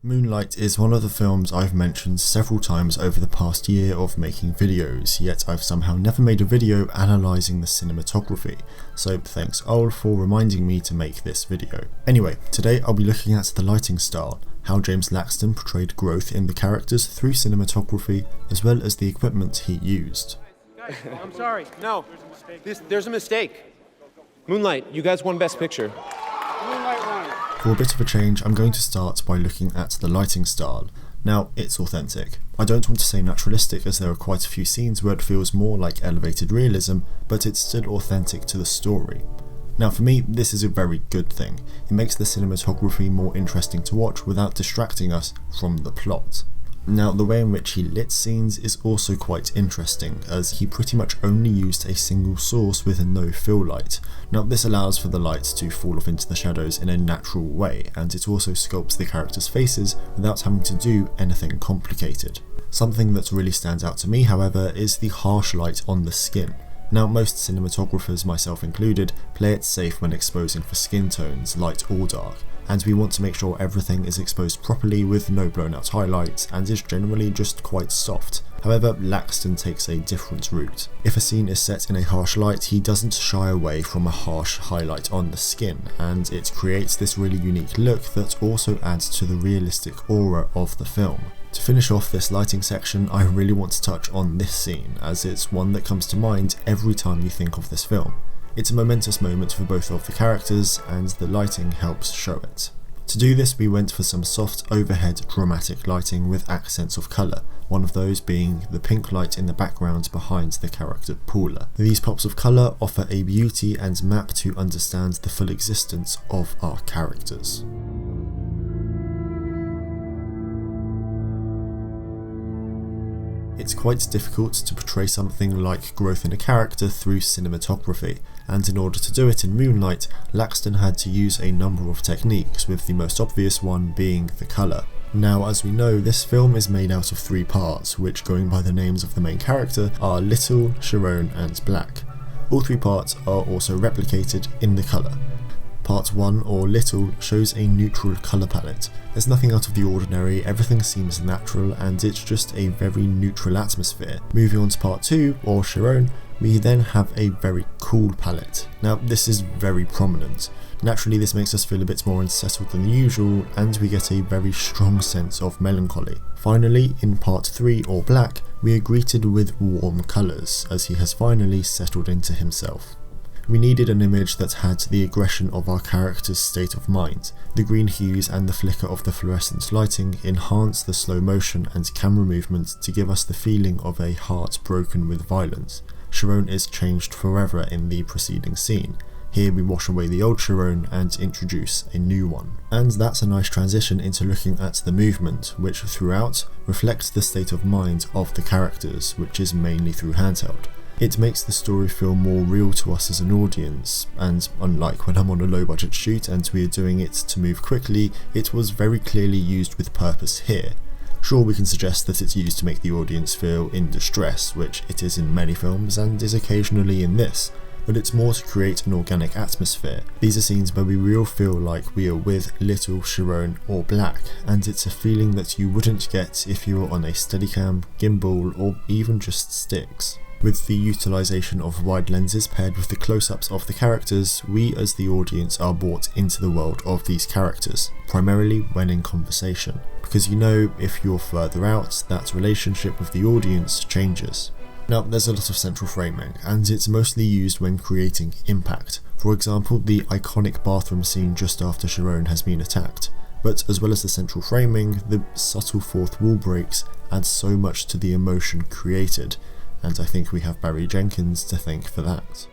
Moonlight is one of the films I've mentioned several times over the past year of making videos, yet I've somehow never made a video analysing the cinematography, so thanks Ol for reminding me to make this video. Anyway, today I'll be looking at the lighting style, how James Laxton portrayed growth in the characters through cinematography, as well as the equipment he used. Guys, I'm sorry, no, there's a mistake. Moonlight, you guys won Best Picture. Moonlight won. For a bit of a change, I'm going to start by looking at the lighting style. Now, it's authentic. I don't want to say naturalistic as there are quite a few scenes where it feels more like elevated realism, but it's still authentic to the story. Now for me, this is a very good thing. It makes the cinematography more interesting to watch without distracting us from the plot. Now, the way in which he lit scenes is also quite interesting, as he pretty much only used a single source with no fill light. Now, this allows for the light to fall off into the shadows in a natural way, and it also sculpts the characters' faces without having to do anything complicated. Something that really stands out to me, however, is the harsh light on the skin. Now, most cinematographers, myself included, play it safe when exposing for skin tones, light or dark, and we want to make sure everything is exposed properly with no blown out highlights and is generally just quite soft. However, Laxton takes a different route. If a scene is set in a harsh light, he doesn't shy away from a harsh highlight on the skin, and it creates this really unique look that also adds to the realistic aura of the film. To finish off this lighting section, I really want to touch on this scene, as it's one that comes to mind every time you think of this film. It's a momentous moment for both of the characters, and the lighting helps show it. To do this, we went for some soft overhead dramatic lighting with accents of colour, one of those being the pink light in the background behind the character Paula. These pops of colour offer a beauty and map to understand the full existence of our characters. It's quite difficult to portray something like growth in a character through cinematography, and in order to do it in Moonlight, Laxton had to use a number of techniques, with the most obvious one being the colour. Now, as we know, this film is made out of 3 parts, which, going by the names of the main character, are Little, Sharon and Black. All 3 parts are also replicated in the colour. Part 1, or Little, shows a neutral colour palette. There's nothing out of the ordinary, everything seems natural, and it's just a very neutral atmosphere. Moving on to Part 2, or Sharon, we then have a very cool palette. Now, this is very prominent. Naturally, this makes us feel a bit more unsettled than usual, and we get a very strong sense of melancholy. Finally, in Part 3, or Black, we are greeted with warm colours, as he has finally settled into himself. We needed an image that had the aggression of our character's state of mind. The green hues and the flicker of the fluorescent lighting enhance the slow motion and camera movement to give us the feeling of a heart broken with violence. Sharon is changed forever in the preceding scene. Here we wash away the old Sharon and introduce a new one. And that's a nice transition into looking at the movement, which throughout reflects the state of mind of the characters, which is mainly through handheld. It makes the story feel more real to us as an audience, and unlike when I'm on a low budget shoot and we are doing it to move quickly, it was very clearly used with purpose here. Sure, we can suggest that it's used to make the audience feel in distress, which it is in many films and is occasionally in this, but it's more to create an organic atmosphere. These are scenes where we really feel like we are with Little, Sharon or Black, and it's a feeling that you wouldn't get if you were on a Steadicam, gimbal or even just sticks. With the utilisation of wide lenses paired with the close-ups of the characters, we as the audience are brought into the world of these characters, primarily when in conversation, because you know if you're further out, that relationship with the audience changes. Now, there's a lot of central framing, and it's mostly used when creating impact. For example, the iconic bathroom scene just after Sharon has been attacked. But as well as the central framing, the subtle fourth wall breaks add so much to the emotion created, and I think we have Barry Jenkins to thank for that.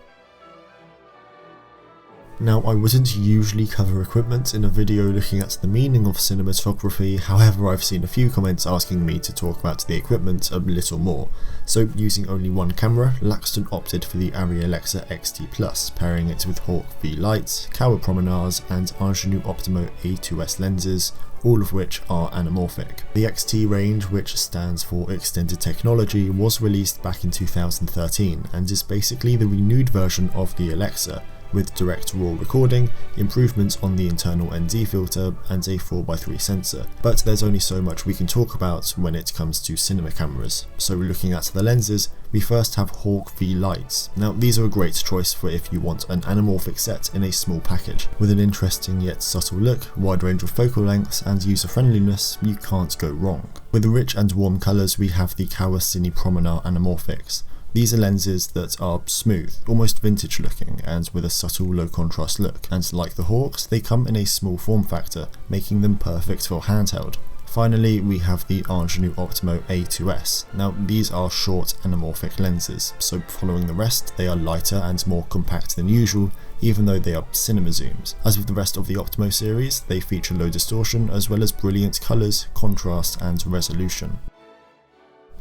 Now, I wouldn't usually cover equipment in a video looking at the meaning of cinematography, however I've seen a few comments asking me to talk about the equipment a little more. So using only one camera, Laxton opted for the Arri Alexa XT Plus, pairing it with Hawk V Light, Kawa Promenade and Ingenue Optimo A2S lenses, all of which are anamorphic. The XT range, which stands for Extended Technology, was released back in 2013 and is basically the renewed version of the Alexa, with direct raw recording, improvements on the internal ND filter, and a 4x3 sensor. But there's only so much we can talk about when it comes to cinema cameras. So looking at the lenses, we first have Hawk V lights. Now these are a great choice for if you want an anamorphic set in a small package. With an interesting yet subtle look, wide range of focal lengths, and user friendliness, you can't go wrong. With the rich and warm colours, we have the Cine Promenade anamorphics. These are lenses that are smooth, almost vintage looking, and with a subtle low contrast look, and like the Hawks, they come in a small form factor, making them perfect for handheld. Finally, we have the Ingenue Optimo A2S. Now these are short anamorphic lenses, so following the rest, they are lighter and more compact than usual, even though they are cinema zooms. As with the rest of the Optimo series, they feature low distortion as well as brilliant colours, contrast and resolution.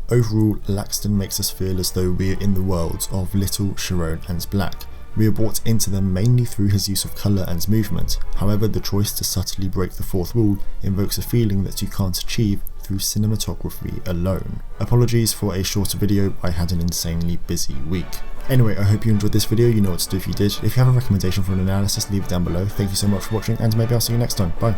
Overall, Laxton makes us feel as though we are in the worlds of Little, Chiron and Black. We are brought into them mainly through his use of colour and movement. However, the choice to subtly break the fourth wall invokes a feeling that you can't achieve through cinematography alone. Apologies for a shorter video, I had an insanely busy week. Anyway, I hope you enjoyed this video, you know what to do if you did. If you have a recommendation for an analysis, leave it down below. Thank you so much for watching, and maybe I'll see you next time. Bye.